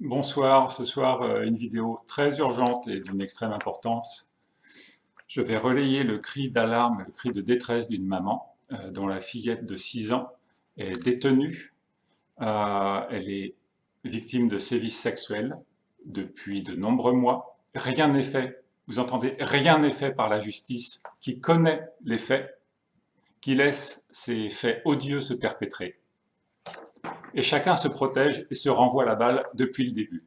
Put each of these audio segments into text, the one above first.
Bonsoir, ce soir une vidéo très urgente et d'une extrême importance. Je vais relayer le cri d'alarme, le cri de détresse d'une maman dont la fillette de 6 ans est détenue. Elle est victime de sévices sexuels depuis de nombreux mois. Rien n'est fait, vous entendez, rien n'est fait par la justice qui connaît les faits, qui laisse ces faits odieux se perpétrer. Et chacun se protège et se renvoie la balle depuis le début.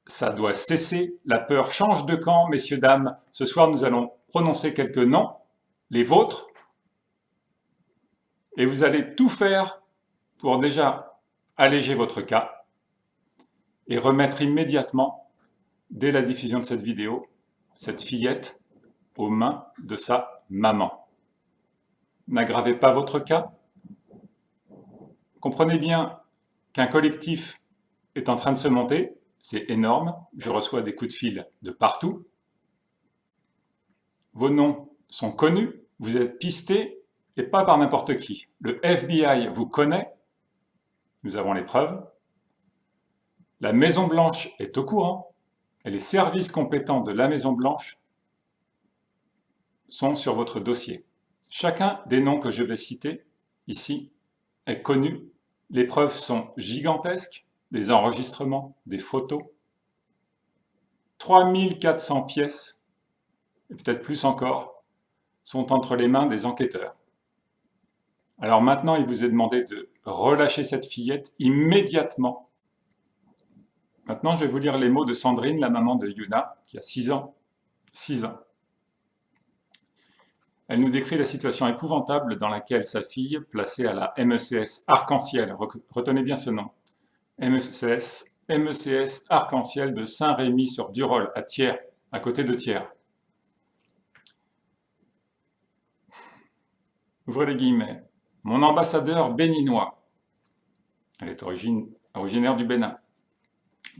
Ça doit cesser, la peur change de camp, messieurs, dames. Ce soir, nous allons prononcer quelques noms, les vôtres, et vous allez tout faire pour déjà alléger votre cas et remettre immédiatement, dès la diffusion de cette vidéo, cette fillette aux mains de sa maman. N'aggravez pas votre cas. Comprenez bien qu'un collectif est en train de se monter. C'est énorme, je reçois des coups de fil de partout. Vos noms sont connus, vous êtes pistés, et pas par n'importe qui. Le FBI vous connaît, nous avons les preuves. La Maison-Blanche est au courant, et les services compétents de la Maison-Blanche sont sur votre dossier. Chacun des noms que je vais citer ici est connu, les preuves sont gigantesques, des enregistrements, des photos. 3400 pièces, et peut-être plus encore, sont entre les mains des enquêteurs. Alors maintenant, il vous est demandé de relâcher cette fillette immédiatement. Maintenant, je vais vous lire les mots de Sandrine, la maman de Yuna, qui a 6 ans. 6 ans. Elle nous décrit la situation épouvantable dans laquelle sa fille, placée à la MECS Arc-en-Ciel, retenez bien ce nom, MECS Arc-en-Ciel de Saint-Rémy-sur-Durol, à Thiers, à côté de Thiers. Ouvrez les guillemets. Mon ambassadeur béninois, elle est originaire du Bénin,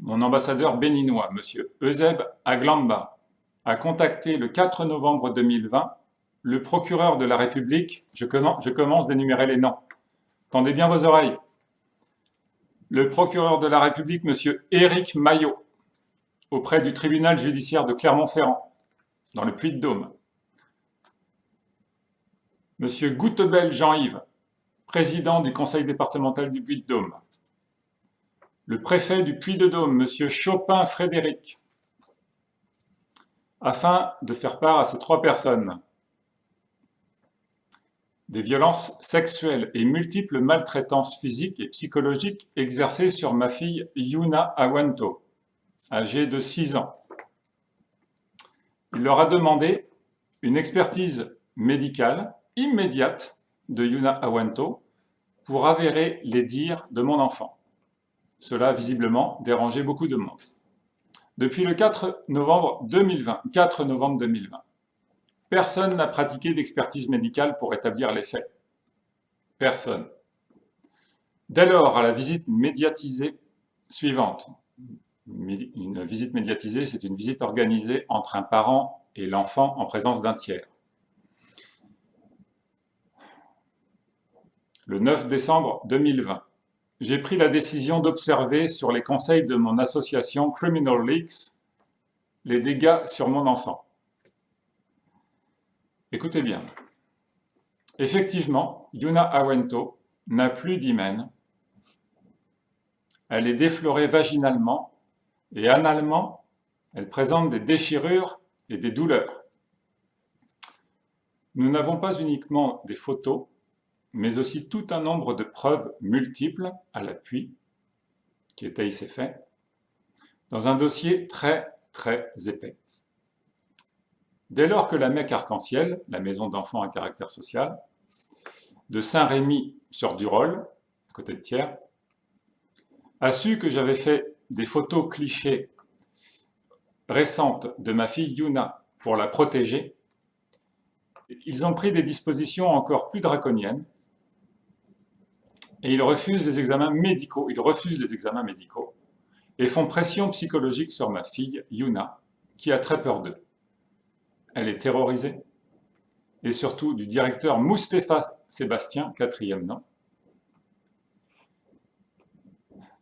mon ambassadeur béninois, M. Euseb Aglamba, a contacté le 4 novembre 2020 le procureur de la République, je commence d'énumérer les noms. Tendez bien vos oreilles. Le procureur de la République, M. Éric Maillot, auprès du tribunal judiciaire de Clermont-Ferrand, dans le Puy-de-Dôme. M. Goutebel Jean-Yves, président du conseil départemental du Puy-de-Dôme. Le préfet du Puy-de-Dôme, M. Chopin Frédéric, afin de faire part à ces 3 personnes des violences sexuelles et multiples maltraitances physiques et psychologiques exercées sur ma fille Yuna Awanto, âgée de 6 ans. Il leur a demandé une expertise médicale immédiate de Yuna Awanto pour avérer les dires de mon enfant. Cela a visiblement dérangé beaucoup de monde. Depuis le 4 novembre 2020, personne n'a pratiqué d'expertise médicale pour établir les faits. Personne. Dès lors, à la visite médiatisée suivante, une visite médiatisée, c'est une visite organisée entre un parent et l'enfant en présence d'un tiers. Le 9 décembre 2020, j'ai pris la décision d'observer sur les conseils de mon association Criminal Leaks les dégâts sur mon enfant. Écoutez bien. Effectivement, Yuna Awanto n'a plus d'hymen. Elle est déflorée vaginalement et analement, elle présente des déchirures et des douleurs. Nous n'avons pas uniquement des photos, mais aussi tout un nombre de preuves multiples à l'appui, qui étayent ces faits, dans un dossier très épais. Dès lors que la MEC Arc-en-Ciel, la maison d'enfants à caractère social, de Saint-Rémy-sur-Durol, à côté de Thiers, a su que j'avais fait des photos clichés récentes de ma fille Yuna pour la protéger, ils ont pris des dispositions encore plus draconiennes et ils refusent les examens médicaux, et font pression psychologique sur ma fille Yuna, qui a très peur d'eux. Elle est terrorisée, et surtout du directeur Moustapha Sébastien, 4e nom.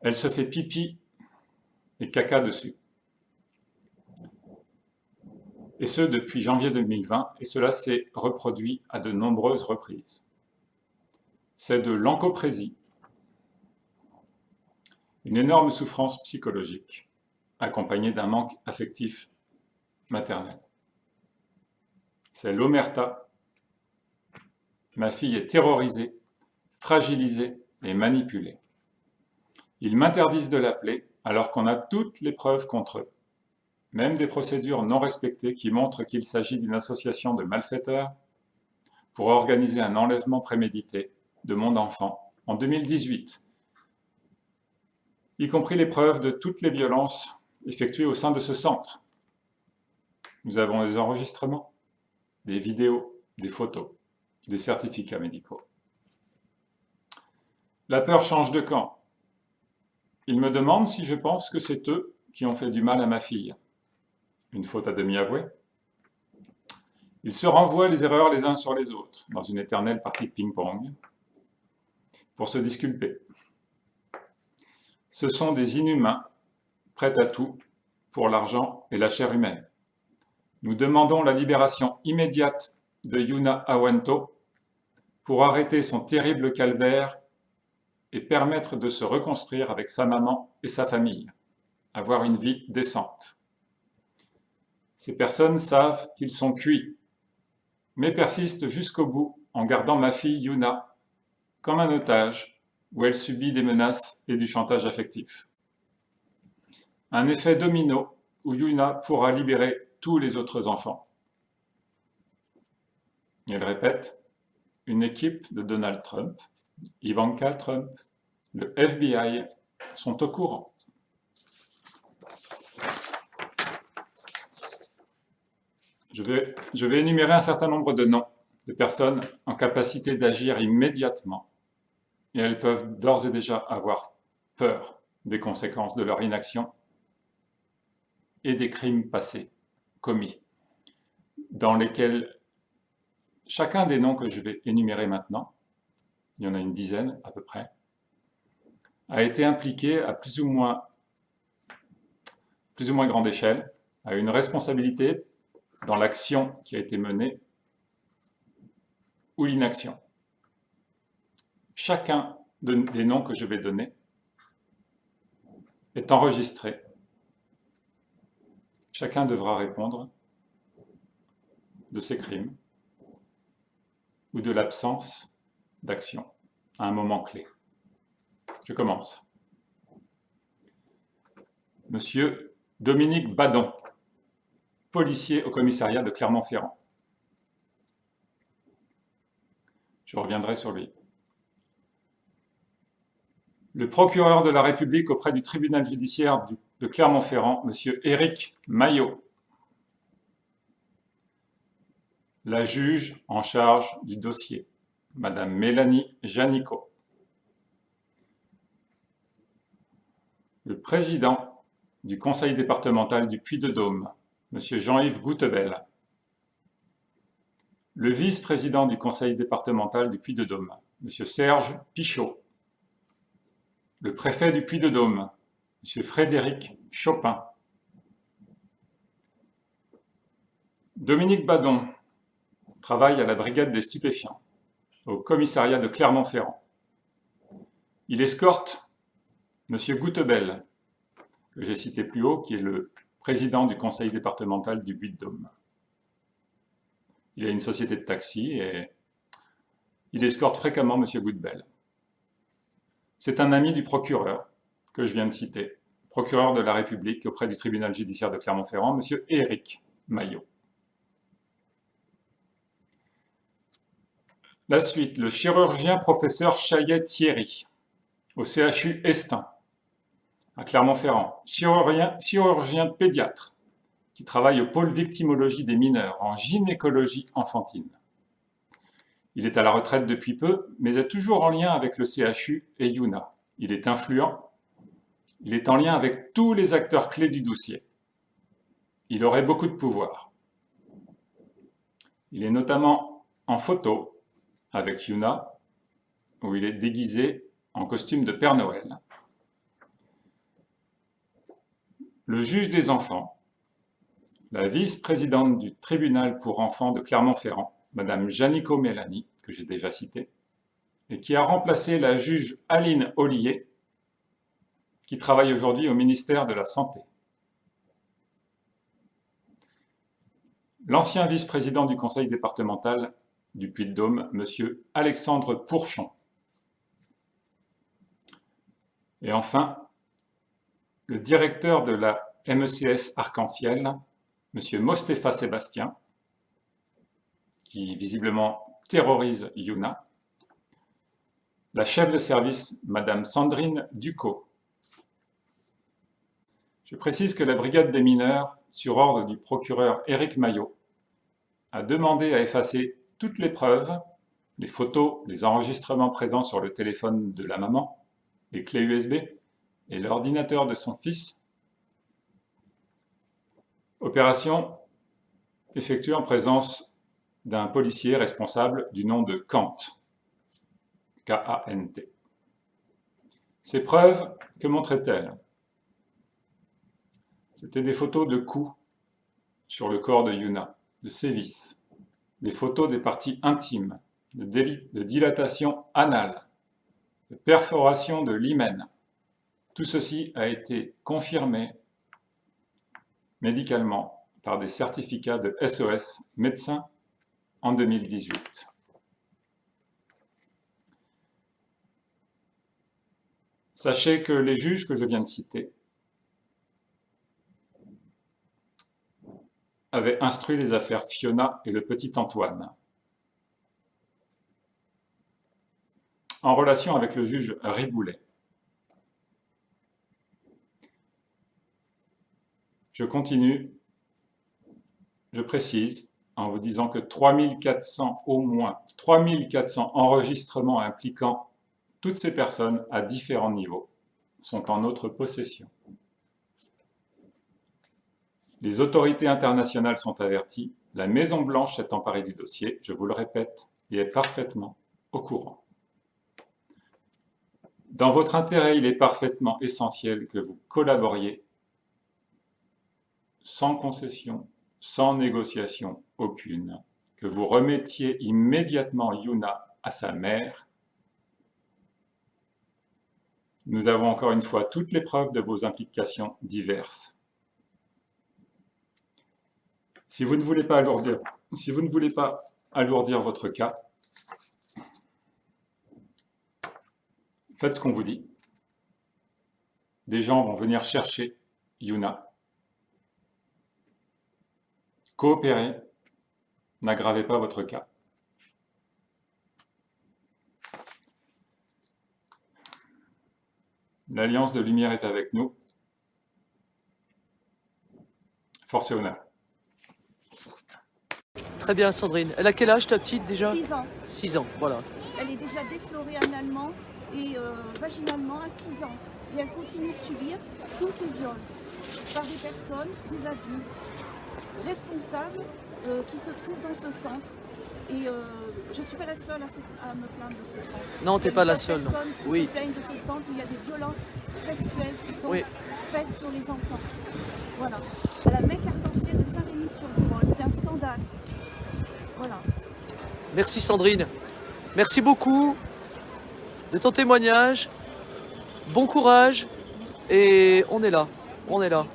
Elle se fait pipi et caca dessus. Et ce depuis janvier 2020, et cela s'est reproduit à de nombreuses reprises. C'est de l'encoprésie, une énorme souffrance psychologique, accompagnée d'un manque affectif maternel. C'est l'omerta. Ma fille est terrorisée, fragilisée et manipulée. Ils m'interdisent de l'appeler alors qu'on a toutes les preuves contre eux, même des procédures non respectées qui montrent qu'il s'agit d'une association de malfaiteurs pour organiser un enlèvement prémédité de mon enfant en 2018, y compris les preuves de toutes les violences effectuées au sein de ce centre. Nous avons des enregistrements, des vidéos, des photos, des certificats médicaux. La peur change de camp. Ils me demandent si je pense que c'est eux qui ont fait du mal à ma fille. Une faute à demi avouée. Ils se renvoient les erreurs les uns sur les autres, dans une éternelle partie de ping-pong, pour se disculper. Ce sont des inhumains, prêts à tout pour l'argent et la chair humaine. Nous demandons la libération immédiate de Yuna Awanto pour arrêter son terrible calvaire et permettre de se reconstruire avec sa maman et sa famille, avoir une vie décente. Ces personnes savent qu'ils sont cuits, mais persistent jusqu'au bout en gardant ma fille Yuna comme un otage où elle subit des menaces et du chantage affectif. Un effet domino où Yuna pourra libérer tous les autres enfants. Et elle répète, une équipe de Donald Trump, Ivanka Trump, le FBI sont au courant. Je vais énumérer un certain nombre de noms de personnes en capacité d'agir immédiatement, et elles peuvent d'ores et déjà avoir peur des conséquences de leur inaction et des crimes passés commis, dans lesquels chacun des noms que je vais énumérer maintenant, il y en a une dizaine à peu près, a été impliqué à plus ou moins grande échelle, a une responsabilité dans l'action qui a été menée ou l'inaction. Chacun des noms que je vais donner est enregistré. Chacun devra répondre de ses crimes ou de l'absence d'action à un moment clé. Je commence. Monsieur Dominique Badon, policier au commissariat de Clermont-Ferrand. Je reviendrai sur lui. Le procureur de la République auprès du tribunal judiciaire de Clermont-Ferrand, monsieur Éric Maillot. La juge en charge du dossier, madame Mélanie Janicot. Le président du conseil départemental du Puy-de-Dôme, monsieur Jean-Yves Goutebel. Le vice-président du conseil départemental du Puy-de-Dôme, monsieur Serge Pichot. Le préfet du Puy-de-Dôme, monsieur Frédéric Chopin. Dominique Badon travaille à la brigade des stupéfiants, au commissariat de Clermont-Ferrand. Il escorte monsieur Goutebel, que j'ai cité plus haut, qui est le président du conseil départemental du Puy-de-Dôme. Il a une société de taxi et il escorte fréquemment monsieur Goutebel. C'est un ami du procureur que je viens de citer, procureur de la République auprès du tribunal judiciaire de Clermont-Ferrand, monsieur Éric Maillot. La suite, le chirurgien professeur Chaillet Thierry, au CHU Estin, à Clermont-Ferrand, chirurgien pédiatre, qui travaille au pôle victimologie des mineurs en gynécologie enfantine. Il est à la retraite depuis peu, mais est toujours en lien avec le CHU et Yuna. Il est influent, il est en lien avec tous les acteurs clés du dossier. Il aurait beaucoup de pouvoir. Il est notamment en photo avec Yuna, où il est déguisé en costume de Père Noël. le juge des enfants, la vice-présidente du tribunal pour enfants de Clermont-Ferrand, Madame Janico Mélanie, que j'ai déjà citée, et qui a remplacé la juge Aline Ollier, qui travaille aujourd'hui au ministère de la Santé. L'ancien vice-président du conseil départemental du Puy-de-Dôme, M. Alexandre Pourchon. Et enfin, le directeur de la MECS Arc-en-Ciel, M. Mostefa Sébastien, qui visiblement terrorise Yuna, la chef de service, Mme Sandrine Ducot. Je précise que la brigade des mineurs, sur ordre du procureur Éric Maillot, a demandé à effacer toutes les preuves, les photos, les enregistrements présents sur le téléphone de la maman, les clés USB et l'ordinateur de son fils. Opération effectuée en présence d'un policier responsable du nom de Kant, K-A-N-T. Ces preuves, que montraient-elles? C'était des photos de coups sur le corps de Yuna, de sévices, des photos des parties intimes, de dilatation anale, de perforation de l'hymen. Tout ceci a été confirmé médicalement par des certificats de SOS médecins en 2018. Sachez que les juges que je viens de citer avaient instruit les affaires Fiona et le petit Antoine. En relation avec le juge Riboulet. Je continue, je précise, en vous disant que 3400, au moins 3400 enregistrements impliquant toutes ces personnes à différents niveaux sont en notre possession. Les autorités internationales sont averties, la Maison-Blanche s'est emparée du dossier, je vous le répète, et est parfaitement au courant. Dans votre intérêt, il est parfaitement essentiel que vous collaboriez sans concession, sans négociation aucune, que vous remettiez immédiatement Yuna à sa mère. Nous avons encore une fois toutes les preuves de vos implications diverses. Si vous ne voulez pas alourdir votre cas, faites ce qu'on vous dit. Des gens vont venir chercher Yuna. Coopérez, n'aggravez pas votre cas. L'Alliance de Lumière est avec nous. Force et honneur. Très bien, Sandrine. Elle a quel âge, ta petite, déjà? 6 ans. 6 ans, voilà. Elle est déjà déflorée analement et vaginalement à 6 ans. Et elle continue de subir tous ces viols par des personnes, des adultes, responsables qui se trouvent dans ce centre. Et je ne suis pas la seule à me plaindre de ce centre. Non, tu n'es pas la seule. Il y a des personnes qui Oui. se plaignent de ce centre où il y a des violences sexuelles qui sont faites sur les enfants. Voilà. À la mec arc-en-ciel de Saint-Rémy-sur-Durol, c'est un scandale. Voilà. Merci, Sandrine. Merci beaucoup de ton témoignage. Bon courage. Merci. Et on est là. On est là.